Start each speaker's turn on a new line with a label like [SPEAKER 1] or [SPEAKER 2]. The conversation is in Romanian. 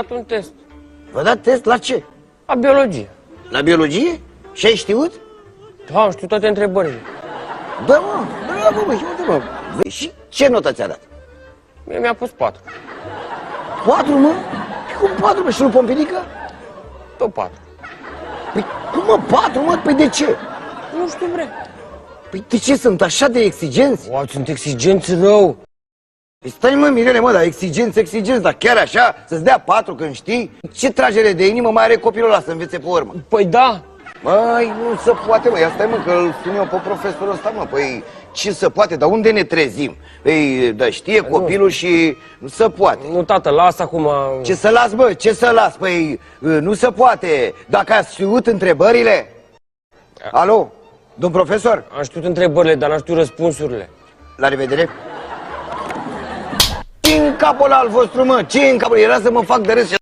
[SPEAKER 1] dat un test.
[SPEAKER 2] V-a dat test la ce?
[SPEAKER 1] La biologie.
[SPEAKER 2] La biologie? Și ai știut?
[SPEAKER 1] Da, am știut toate întrebările.
[SPEAKER 2] Da, mă, bravo, bă, uite, mă. Și ce notă ți-a dat?
[SPEAKER 1] Mie mi-a pus 4.
[SPEAKER 2] 4, mă? Cum 4, mă? Și nu Pompilică?
[SPEAKER 1] Tot 4.
[SPEAKER 2] Păi cum, mă, 4, mă? Păi de ce?
[SPEAKER 1] Nu știu, bre.
[SPEAKER 2] Păi de ce sunt așa de exigenți?
[SPEAKER 1] Oa, sunt exigenți rău.
[SPEAKER 2] Păi stai, mă, Mirele, mă, dar exigenți, dar chiar așa? Să-ți dea 4 când știi? Ce tragere de inimă mai are copilul ăla să învețe pe urmă?
[SPEAKER 1] Păi da.
[SPEAKER 2] Măi, nu se poate, mă, ia stai, mă, că îl sun eu pe profesorul ăsta, mă, păi ce se poate, dar unde ne trezim? Păi, da, știe copilul și nu se poate.
[SPEAKER 1] Nu, tată, lasă acum.
[SPEAKER 2] Ce să las, bă, ce să las? Păi, nu se poate. Dacă ați știut întrebările? Alo, domn profesor?
[SPEAKER 1] Am știut întrebările, dar n-am știut răspunsurile.
[SPEAKER 2] La revedere. Ce în capul ăla al vostru, mă? Ce în capul? Era să mă fac de râs.